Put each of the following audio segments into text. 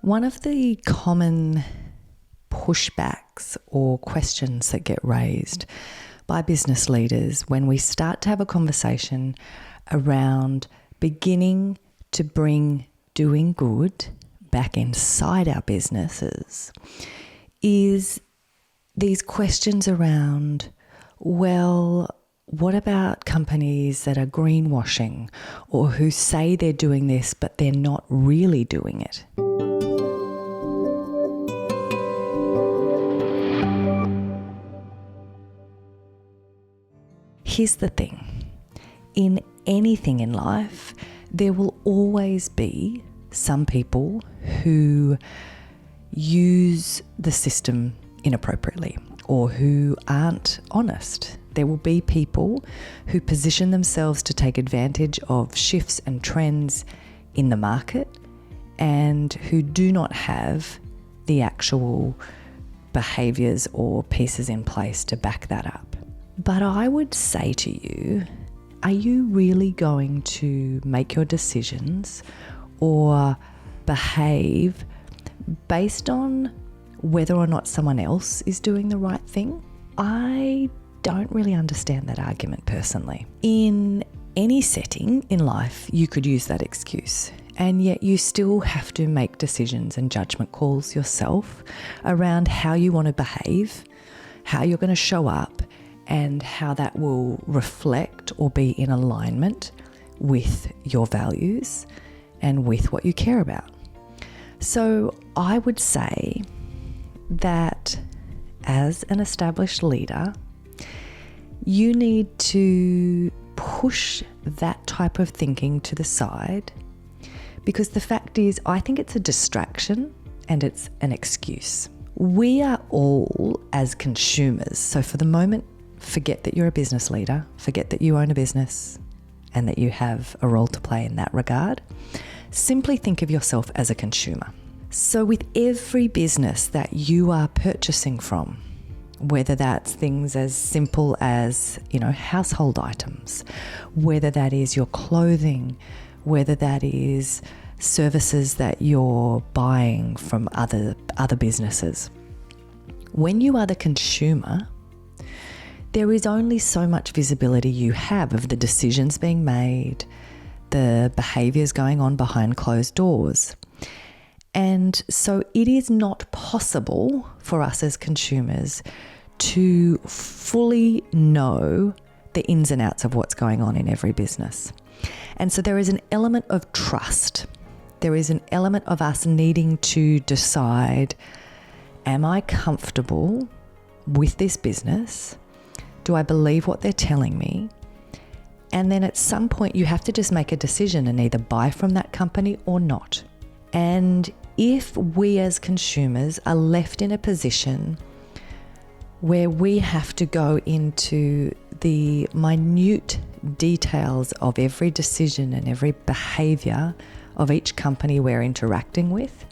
One of the common pushbacks or questions that get raised by business leaders when we start to have a conversation around beginning to bring doing good back inside our businesses is these questions around, well, what about companies that are greenwashing or who say they're doing this but they're not really doing it? Here's the thing. In anything in life, there will always be some people who use the system inappropriately or who aren't honest. There will be people who position themselves to take advantage of shifts and trends in the market and who do not have the actual behaviours or pieces in place to back that up. But I would say to you, are you really going to make your decisions or behave based on whether or not someone else is doing the right thing? I don't really understand that argument personally. In any setting in life, you could use that excuse, and yet you still have to make decisions and judgment calls yourself around how you want to behave, how you're going to show up, and how that will reflect or be in alignment with your values and with what you care about. So I would say that as an established leader, you need to push that type of thinking to the side, because the fact is, I think it's a distraction and it's an excuse. We are all, as consumers, so for the moment, forget that you're a business leader, forget that you own a business and that you have a role to play in that regard. Simply think of yourself as a consumer. So with every business that you are purchasing from, whether that's things as simple as, household items, whether that is your clothing, whether that is services that you're buying from other businesses. When you are the consumer, there is only so much visibility you have of the decisions being made, the behaviours going on behind closed doors. And so it is not possible for us as consumers to fully know the ins and outs of what's going on in every business. And so there is an element of trust. There is an element of us needing to decide, am I comfortable with this business? Do I believe what they're telling me? And then at some point you have to just make a decision and either buy from that company or not. And if we as consumers are left in a position where we have to go into the minute details of every decision and every behaviour of each company we're interacting with,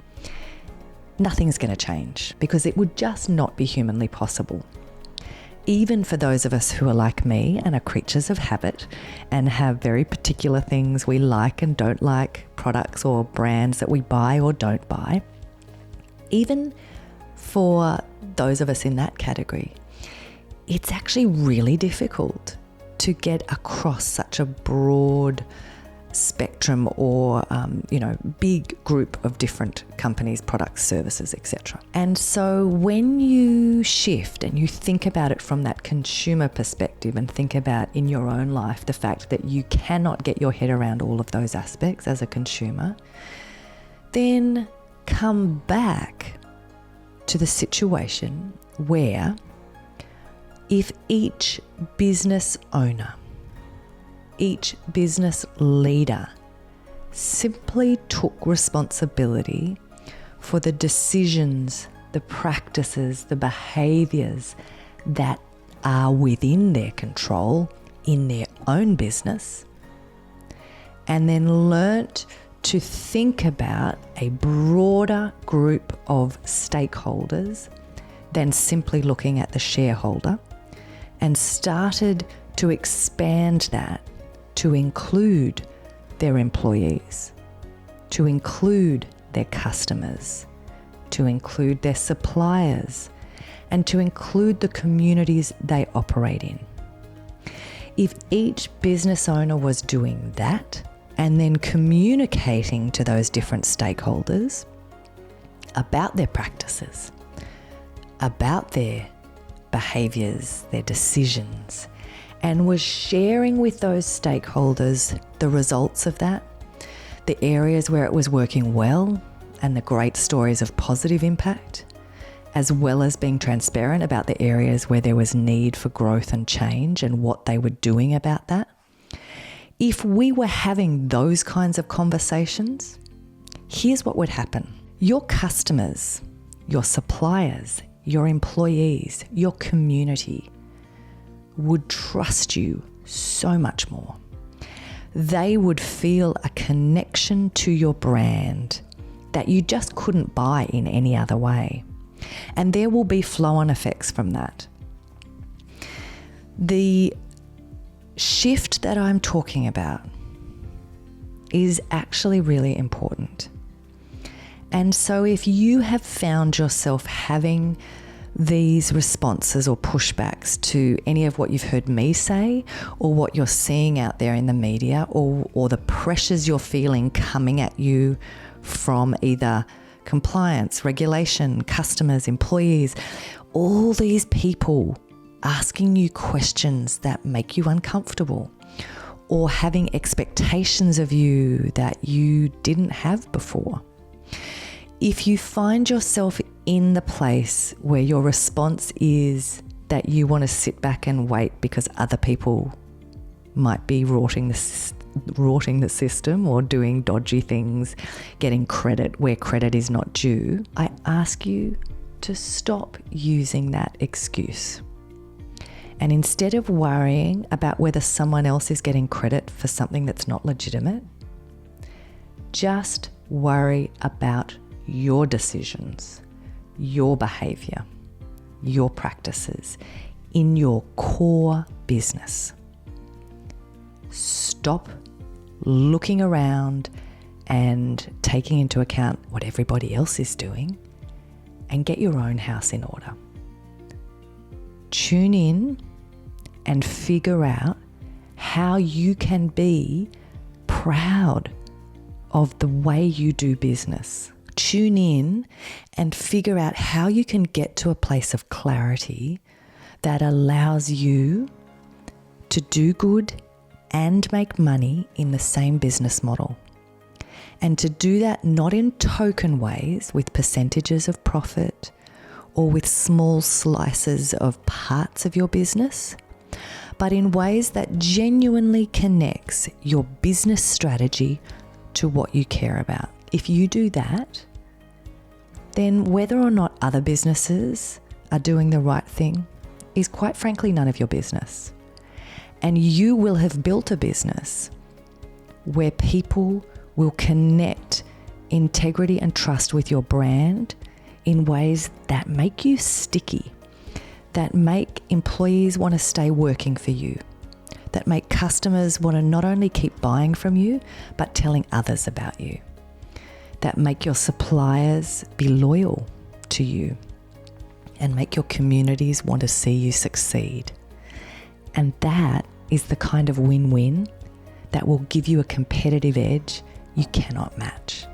nothing's going to change, because it would just not be humanly possible. Even for those of us who are like me and are creatures of habit and have very particular things we like and don't like, products or brands that we buy or don't buy, even for those of us in that category, it's actually really difficult to get across such a broad spectrum or big group of different companies, products, services, etc. And so when you shift and you think about it from that consumer perspective and think about in your own life the fact that you cannot get your head around all of those aspects as a consumer, then come back to the situation where if each business owner, each business leader simply took responsibility for the decisions, the practices, the behaviours that are within their control in their own business, and then learnt to think about a broader group of stakeholders than simply looking at the shareholder, and started to expand that to include their employees, to include their customers, to include their suppliers, and to include the communities they operate in. If each business owner was doing that and then communicating to those different stakeholders about their practices, about their behaviours, their decisions, and was sharing with those stakeholders the results of that, the areas where it was working well and the great stories of positive impact, as well as being transparent about the areas where there was need for growth and change and what they were doing about that. If we were having those kinds of conversations, here's what would happen. Your customers, your suppliers, your employees, your community would trust you so much more. They would feel a connection to your brand that you just couldn't buy in any other way. And there will be flow-on effects from that. The shift that I'm talking about is actually really important. And so if you have found yourself having these responses or pushbacks to any of what you've heard me say, or what you're seeing out there in the media, or the pressures you're feeling coming at you from either compliance, regulation, customers, employees, all these people asking you questions that make you uncomfortable, or having expectations of you that you didn't have before. If you find yourself in the place where your response is that you want to sit back and wait because other people might be rorting the system or doing dodgy things, getting credit where credit is not due, I ask you to stop using that excuse. And instead of worrying about whether someone else is getting credit for something that's not legitimate, just worry about your decisions, your behaviour, your practices in your core business. Stop looking around and taking into account what everybody else is doing, and get your own house in order. Tune in and figure out how you can be proud of the way you do business. Tune in and figure out how you can get to a place of clarity that allows you to do good and make money in the same business model. And to do that not in token ways with percentages of profit or with small slices of parts of your business, but in ways that genuinely connects your business strategy to what you care about. If you do that, then whether or not other businesses are doing the right thing is quite frankly none of your business. And you will have built a business where people will connect integrity and trust with your brand in ways that make you sticky, that make employees want to stay working for you, that make customers want to not only keep buying from you, but telling others about you, that make your suppliers be loyal to you, and make your communities want to see you succeed. And that is the kind of win-win that will give you a competitive edge you cannot match.